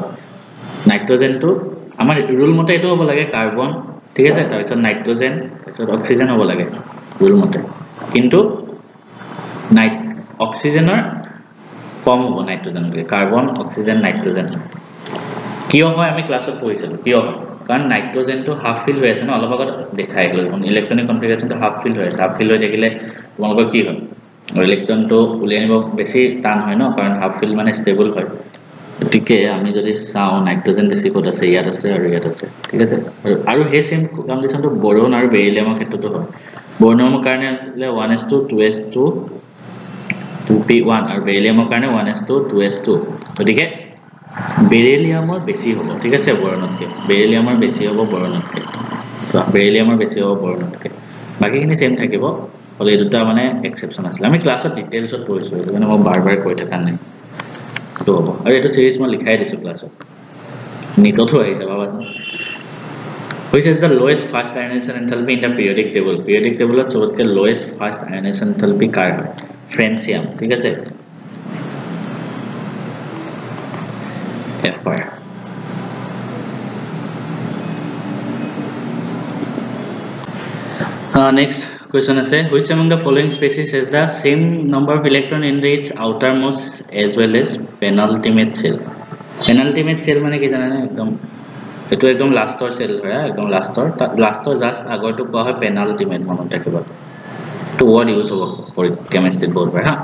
নাইট্ৰজেনটো আমাৰ ৰুল মতে এটো হ'ব লাগে কাৰ্বন ঠিক আছে তাৰ পিছত নাইট্ৰজেন তাৰপিছত অক্সিজেন হ'ব লাগে ৰুল মতে কিন্তু অক্সিজেনৰ কম হ'ব নাইট্ৰজেনতকৈ কাৰ্বন অক্সিজেন নাইট্ৰজেন কিয় হয় আমি ক্লাছত পঢ়িছিলো কিয় কাৰণ নাইট্ৰজেনটো হাফ ফিল হৈ আছে ন অলপ আগত দেখাই গ'ল ইলেক্ট্ৰনিক কনফিগাৰেচনটো হাফ ফিল হৈ আছে হাফ ফিল হৈ থাকিলে তোমালোকৰ কি হয় ইলেক্ট্ৰনটো উলিয়াই নিব বেছি টান হয় ন কাৰণ হাফ ফিল মানে ষ্টেবল হয় গতিকে আমি যদি চাওঁ নাইট্ৰজেন বেছি ক'ত আছে ইয়াত আছে আৰু ইয়াত আছে ঠিক আছে আৰু সেই সেম কন্ডিশনটো বৰন আৰু বেৰিলিয়ামৰ ক্ষেত্ৰতো হয় বৰনৰ কাৰণে 1s2 2s2 2p1 আৰু বেৰিলিয়ামৰ কাৰণে 1s2 2s2 গতিকে বেৰিলিয়ামৰ বেছি হ'ব ঠিক আছে বৰনতকৈ বেৰিলিয়ামৰ বেছি হ'ব বৰনতকৈ বেৰিলিয়ামৰ বেছি হ'ব বৰনতকৈ বাকিখিনি সেম থাকিব হলে দুটা মানে এক্সেপশন আছে আমি ক্লাছত ডিটেইলছত পঢ়িছো মানে মই বাৰ বাৰ কৈ থকা নাই তো হ'ব আৰু এটো সিৰিজ মই লিখাই দিছো ক্লাছত নিকটো আহিছে ভাবাচোন which is the lowest fast ionization enthalpy in the periodic table ত সবতকে lowest fast ionization enthalpy কাৰ হয় francium ঠিক আছে FR next question is which among the following species has the same number of electron in its outermost as well as penultimate cell মানে কি জানা একদম এটো একদম লাস্টৰ সেল হয় একদম লাস্টৰ জাস্ট আগৰটো কোৱা হয় পেনাল্টিমেট মনত ৰাখিবা টু ওয়াৰ্ড ইউজ হ'ব ফৰ কেমিষ্ট্ৰি বহুত বাৰ হা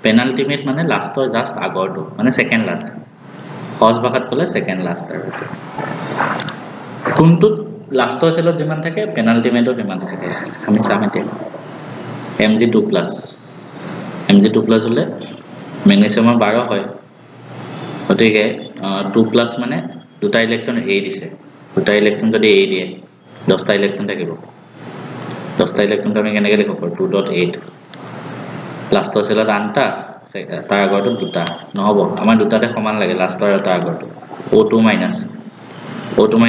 পেনাল্টিমেট মানে লাস্টৰ জাস্ট আগৰটো মানে সেকেন্ড লাস্ট সহজ ভাষাত ক'লে সেকেন্ড লাস্ট আৰু কোনটো লাস্টৰ সেলত যিমান থাকে পেনাল্টিমেটত যিমান থাকে আমি চাম এতিয়া Mg2+ হলে মেগনেছিয়ামৰ 12 হয় গতিকে 2+ মানে দুটা ইলেক্ট্ৰন এ দিছে দুটা ইলেক্ট্ৰন যদি এ দিয়ে 10টা ইলেক্ট্ৰন থাকিব 10টা ইলেক্ট্ৰনটো আমি কেনেকৈ লিখব 2.8 লাস্টৰ সেলত আনটা তাৰ আগৰটো দুটা নহব আমাৰ দুটাতে সমান লাগে লাস্টৰ আৰু তাৰ আগৰটো O2-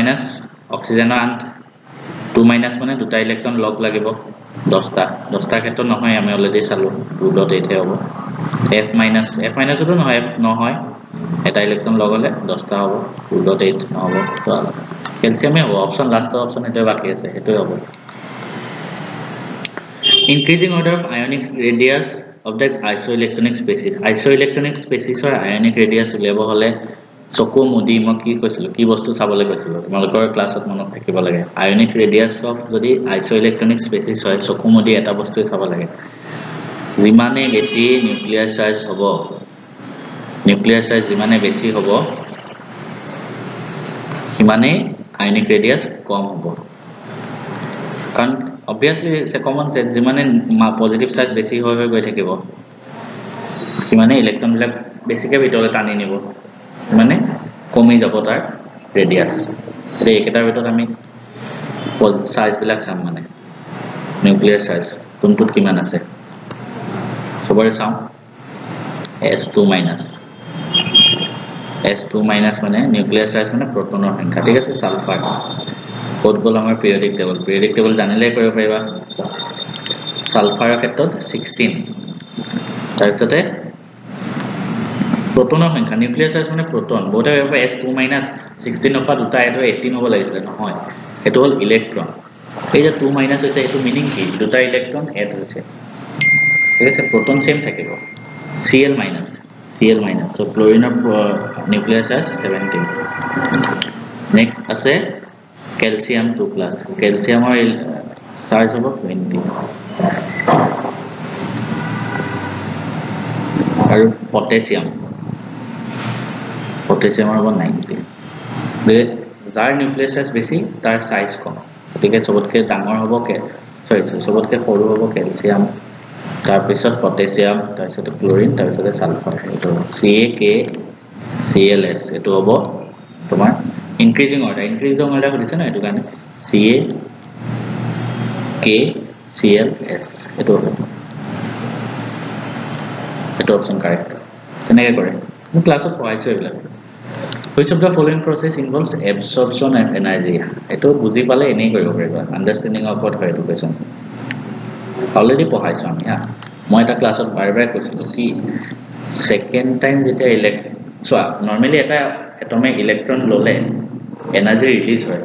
অক্সিজেনৰ আন 2- মানে দুটা ইলেক্ট্ৰন লগ লাগিব 10টা ক্ষেত্ৰত নহয় আমি অলৰেডি চালো 2.8 হে হ'ব F- টো নহয় এটা ইলেক্ট্ৰন লগ হলে 10টা হ'ব 2.8 নহব ক্যালসিয়ামে হ'ব অপচন লাস্টৰ অপচন এটা বাকি আছে এটোই হ'ব increasing order of ionic radius of the isoelectronic species or ionic radius উলিয়াব হলে চকু মুদি মই কি কৈছিলো কি বস্তু চাবলৈ কৈছিলো তোমালোকৰ ক্লাছত মনত থাকিব লাগে আয়নিক ৰেডিয়াস অফ যদি আইসোইলেক্ট্ৰনিক স্পেচিছ হয় চকু মুদি এটা বস্তু চাব লাগে যিমানে বেছি নিউক্লিয়াৰ চাৰ্জ হ'ব যিমানে বেছি হ'ব সিমানে আয়নিক ৰেডিয়াস কম হ'ব কাৰণ obviously it's a common sense যিমানে পজিটিভ চাৰ্জ বেছি হৈ গৈ থাকিব সিমানে ইলেক্ট্ৰনবিলাক বেছিকৈ ভিতৰলৈ টানি নিব, মানে কমি যাব তাৰ ৰেডিয়াছ। এতিয়া এইকেইটাৰ ভিতৰত আমি চাৰ্জবিলাক চাম, মানে নিউক্লিয়াৰ চাৰ্জ কোনটোত কিমান আছে চবৰে চাওঁ। S2 মাইনাছ, S2 মাইনাছ মানে নিউক্লিয়াৰ চাৰ্জ মানে প্ৰটনৰ সংখ্যা, ঠিক আছে। ছালফাৰ ক'ত গ'ল আমাৰ পিৰিয়ডিক টেবল, পিৰিয়ডিক টেবল জানিলেই কৰিব পাৰিবা। ছালফাৰৰ ক্ষেত্ৰত 16, তাৰপিছতে প্ৰটনৰ সংখ্যা, নিউক্লিয়াৰ চাৰ্জ মানে প্ৰটন। বহুতে ভাবিব S2 মাইনাছ 16ৰ পৰা দুটা এড হৈ 18 হ'ব লাগিছিলে, নহয়, সেইটো হ'ল ইলেক্ট্ৰন। এই যে 2 মাইনাছ হৈছে, এইটো মিনিং কি, দুটা ইলেক্ট্ৰন এড হৈছে, ঠিক আছে। প্ৰটন চেম থাকিব, Cl মাইনাছ, Cl মাইনাছ। চ' ক্লৰিনৰ নিউক্লিয়াৰ চাৰ্জ 17। নেক্সট আছে কেলছিয়াম 2+, কেলছিয়ামৰ চাৰ্জ হ'ব 20, আৰু পটেছিয়াম, পটেছিয়ামৰ হ'ব 90। যাৰ নিউক্লিয়াৰ চাৰ্জ বেছি তাৰ চাইজ কম, গতিকে চবতকৈ ডাঙৰ হ'ব চবতকৈ সৰু হ'ব কেলছিয়াম, তাৰপিছত পটেছিয়াম, তাৰপিছতে ক্লৰিন, তাৰপিছতে ছালফাৰ। এইটো CaKClS, এইটো হ'ব তোমাৰ ইনক্ৰিজিং অৰ্ডাৰ সুধিছে ন, এইটো কাৰণে CaKClS এইটো হ'ব, এইটো অপশ্যন কাৰেক্ট। তেনেকৈ কৰে, মই ক্লাছত পঢ়াইছোঁ এইবিলাক। Which of the following process involves absorption of energy? এইটো বুজি পালে এনেই কৰিব পাৰিবা, আণ্ডাৰষ্টেণ্ডিং ওপৰত হয় এইটো কুৱেশ্যন। অলৰেডি পঢ়াইছোঁ আমি, মই এটা ক্লাছত বাৰে বাৰে কৈছিলোঁ কি ছেকেণ্ড টাইম যেতিয়া চোৱা, নৰ্মেলি এটা এটমে ইলেক্ট্ৰন ল'লে এনাৰ্জি ৰিলিজ হয়,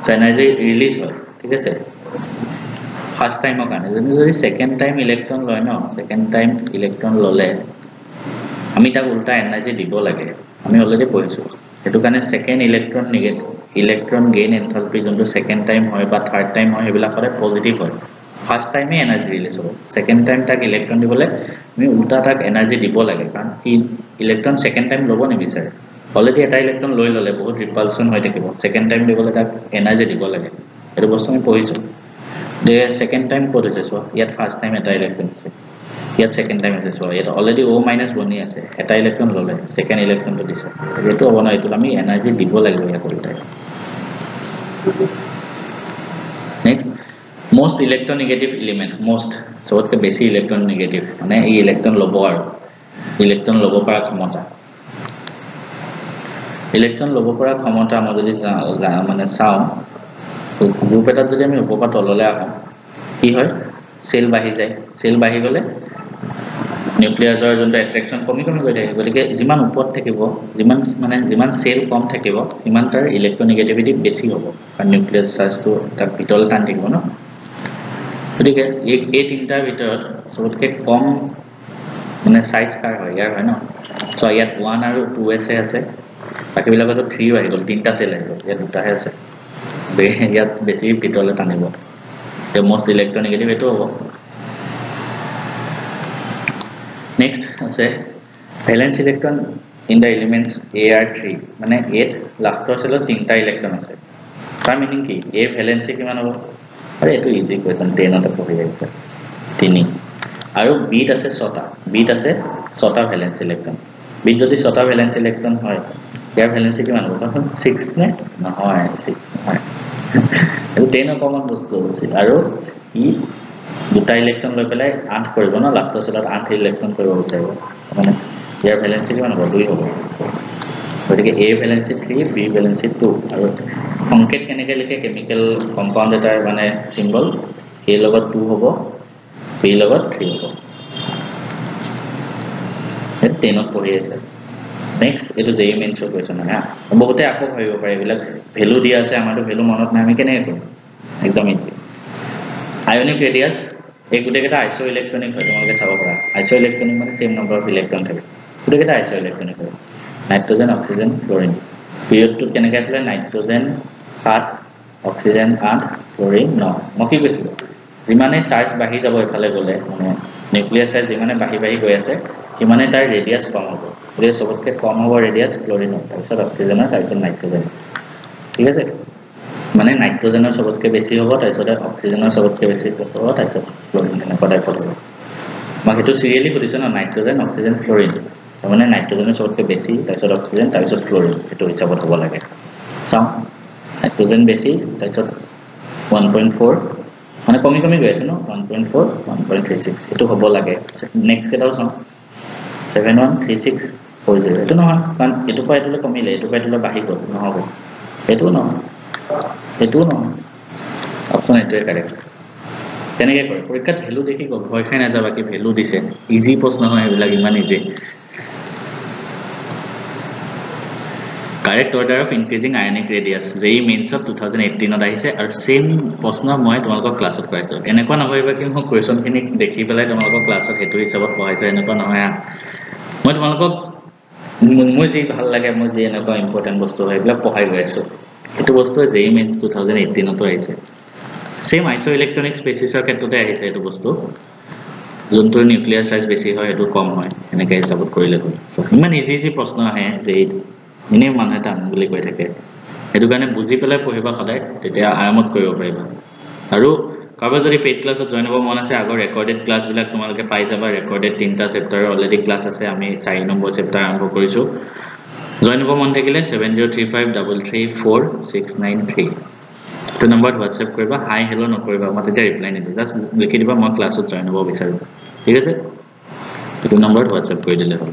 চ' এনাৰ্জি ৰিলিজ হয়, ঠিক আছে, ফাৰ্ষ্ট টাইমৰ কাৰণে। যদি ছেকেণ্ড টাইম ইলেক্ট্ৰন লয় ন, ছেকেণ্ড টাইম ইলেক্ট্ৰন ল'লে আমি তাক উল্টা এনাৰ্জি দিব লাগে, আমি অলৰেডি পঢ়িছোঁ। সেইটো কাৰণে ছেকেণ্ড ইলেক্ট্ৰন গেইন এনথালপি যোনটো ছেকেণ্ড টাইম হয় বা থাৰ্ড টাইম হয়, সেইবিলাক সদায় পজিটিভ হয়। ফাৰ্ষ্ট টাইমে এনাৰ্জি ৰিলিজ হ'ব, ছেকেণ্ড টাইম তাক ইলেক্ট্ৰন দিবলৈ আমি উল্টা তাক এনাৰ্জি দিব লাগে, কাৰণ সি ইলেক্ট্ৰন ছেকেণ্ড টাইম ল'ব নিবিচাৰে। অলৰেডি এটা ইলেক্ট্ৰন লৈ ল'লে বহুত ৰিপালচন হৈ থাকিব, ছেকেণ্ড টাইম দিবলৈ তাক এনাৰ্জি দিব লাগে, এইটো বস্তু আমি পঢ়িছোঁ। যে ছেকেণ্ড টাইম ক'ত হৈছে চোৱা, ইয়াত ফাৰ্ষ্ট টাইম এটা ইলেক্ট্ৰন আছে, ইয়াত ছেকেণ্ড টাইম আছে চোৱা, ইয়াত অলৰেডি O মাইনাছ বনি আছে, এটা ইলেক্ট্ৰন ল'লে, ছেকেণ্ড ইলেক্ট্ৰনটো দিছে, এইটো হ'ব ন, এইটোত আমি এনাৰ্জি দিব লাগিব ইয়াক উল্টাই। Next, most electronegative element, most সবতকৈ বেছি ইলেক্ট্ৰননেগেটিভ, মানে এই ইলেক্ট্ৰন ল'ব আৰু ইলেক্ট্ৰন ল'ব পৰা ক্ষমতা। ইলেক্ট্ৰন ল'ব পৰা ক্ষমতা মই যদি মানে চাওঁ, গ্ৰুপ এটাত যদি আমি ওপৰৰ পৰা তললৈ আহোঁ কি হয়, চেল বাঢ়ি যায়, চেল বাঢ়ি গ'লে নিউক্লিয়াছৰ যোনটো এট্ৰেকশ্যন কমি কমি গৈ থাকে, গতিকে যিমান ওপৰত থাকিব, যিমান চেল কম থাকিব, সিমান তাৰ ইলেক্ট্ৰনেগেটিভিটি বেছি হ'ব, কাৰণ নিউক্লিয়াছ চাৰ্জটো তাক ভিতৰলৈ টানি থাকিব ন। গতিকে এই তিনিটাৰ ভিতৰত চবতকৈ কম মানে চাইজ কাৰ হয়, ইয়াৰ হয় ন। চ' ইয়াত 1 আৰু 2S আছে, বাকীবিলাকতো 3 আহি গ'ল, 3টা চেল আহি গ'ল, ইয়াত 2টাহে আছে, ইয়াত বেছি ভিতৰলৈ টানিব, মষ্ট ইলেক্ট্ৰনেগেটিভ এইটো হ'ব। নেক্সট আছে valence electron in the elements Ar3, মানে এত লাষ্টৰ চেলত 3টা ইলেক্ট্ৰন আছে, তাৰ মিনিং কি, এ ভেলেন্সি কিমান হ'ব, আৰু এইটো ইজি কুৱেশ্যন, 10তে পঢ়ি আহিছে, 3, আৰু বিত আছে 6টা, বিত আছে 6টা ভেলেন্স ইলেক্ট্ৰন। বিত যদি 6টা ভেলেন্স ইলেক্ট্ৰন হয়, ইয়াৰ ভেলেন্সি কিমান হ'ব, 6 নে নহয়, 6 নহয়, এইটো 10ৰ কমন বস্তু হৈছিল, আৰু ই 2টা ইলেক্ট্ৰন লৈ পেলাই 8 কৰিব ন, লাষ্টৰ চেলত 8 ইলেক্ট্ৰন কৰিব বিচাৰিব, মানে ইয়াৰ ভেলেন্সি কিমান হ'ব, 2 হ'ব। গতিকে এ ভেলেন্সি 3, বি ভেলেন্সি 2, আৰু সংকেত কেনেকৈ লিখে, কেমিকেল কম্পাউণ্ড এটাৰ মানে চিম্বল, এ লগত 2 হ'ব, বি লগত 3 হ'ব, 10ত পঢ়ি আছে। নেক্সট, এইটো জেই মেইনছৰ কুৱেশ্যন মানে, বহুতে আকৌ ভাবিব পাৰে এইবিলাক ভেলু দিয়া আছে, আমাৰতো ভেলু মনত নাই, আমি কেনেকৈ কৰিম, একদম ইজি। আয়নিক ৰেডিয়াছ, এই গোটেইকেইটা আইচ' ইলেক্ট্ৰনিক হয়, তোমালোকে চাব পাৰা, আইচ' ইলেক্ট্ৰনিক মানে চেম নম্বৰ অফ ইলেক্ট্ৰন থাকে, গোটেইকেইটা আইচ' ইলেক্ট্ৰনিক হয়, নাইট্ৰজেন, অক্সিজেন, ক্লৰিন। পিৰিয়ডটোত কেনেকৈ আছিলে, নাইট্ৰজেন 7, অক্সিজেন 8, ক্লৰিন 9। মই কি কৈছিলোঁ, যিমানেই চাৰ্জ বাঢ়ি যাব এফালে গ'লে, মানে নিউক্লিয়াৰ চাৰ্জ যিমানে বাঢ়ি বাঢ়ি গৈ আছে, সিমানে তাৰ ৰেডিয়াছ কম হ'ব, গতিকে চবতকৈ কম হ'ব ৰেডিয়াছ ক্লৰিনৰ, তাৰপিছত অক্সিজেনৰ, তাৰপিছত নাইট্ৰজেন, ঠিক আছে। মানে নাইট্ৰজেনৰ চবতকৈ বেছি হ'ব, তাৰপিছতে অক্সিজেনৰ চবতকৈ বেছি হ'ব, তাৰপিছত ক্লৰিন, এনেকুৱা টাইপত হ'ব। মই হেতু সিৰিয়ালি সুধিছ না নাইট্ৰজেন অক্সিজেন ফ্লোৰিন মানে নাইট্ৰজেনৰ সবতকে বেছি তাৰপিছত অক্সিজেন তাৰপিছত ফ্লোৰিন হেতু হিচাপত হ'ব লাগে চাও নাইট্ৰজেন বেছি তাৰপিছত 1.4 মানে কমি কমি গৈ আছে ন 1.4 1.36 হেতু হ'ব লাগে নেক্সট কেটাও চাও 7136 হৈ যায় এটো নহয় কাৰণ এটো পাইলে কমিলে এটো পাইলে বাঢ়ি গ'ল নহব এটো নহয় অপচন এটোৱে কাৰেক্ট কেনেকৈ কৰে পৰীক্ষাত ভ্যালু দেখি গল ভয় খাই নাযাবা কি ভ্যালু দিছে ইজি প্ৰশ্ন হয় এবিলাক ইমান easy correct order of increasing ionic radius যেই মেইনছ অফ 2018 ত আহিছে আৰু সেম প্ৰশ্ন মই তোমালোকক ক্লাছত কৰাইছো এনেকুৱা নভাবিবা কি মই কোৱেশ্চনখিনি দেখি পেলাই তোমালোকক ক্লাছত হেতু হিচাপত পঢ়াইছো এনেকুৱা নহয় মই তোমালোকক মই যি ভাল লাগে মই যি এনেকুৱা ইম্পৰ্টেন্ট বস্তু হয় এইবিলাক পঢ়াই গৈ আছো এটো বস্তু যেই মেইনছ 2018 ত আহিছে সেম আইসো ইলেক্ট্ৰনিক স্পেচিছৰ ক্ষেত্ৰতে আহিছে এটো বস্তু যোনটো নিউক্লিয়াৰ সাইজ বেছি হয় এটো কম হয় এনেকৈ হিচাপত কৰিলে হ'ল ইমান ইজি প্ৰশ্ন আহে যে ইনে মানুহে টান বুলি কৈ থাকে এটো কাৰণে বুজি পেলাই পঢ়িবা সদায় তেতিয়া আৰামত কৰিব পাৰিবা আৰু কাৰোবাৰ যদি পেইড ক্লাছত জয়েন হ'ব মন আছে আগৰ ৰেকৰ্ডেড ক্লাছ বিলাক তোমালোকে পাই যাবা ৰেকৰ্ডেড 3টা চেপ্টাৰ অলৰেডি ক্লাছ আছে আমি 4 নম্বৰ চেপ্টাৰ আৰম্ভ কৰিছো জয়েন হ'ব মন থাকিলে 7035334693 to number WhatsApp কৰিবা হাই হেলো নকৰিবা মই তেতিয়া ৰিপ্লাই নিদো জাস্ট লিখি দিবা মই ক্লাছত জয়েন হ'ব বিচাৰো ঠিক আছে to number WhatsApp কৰি দিলে হ'ল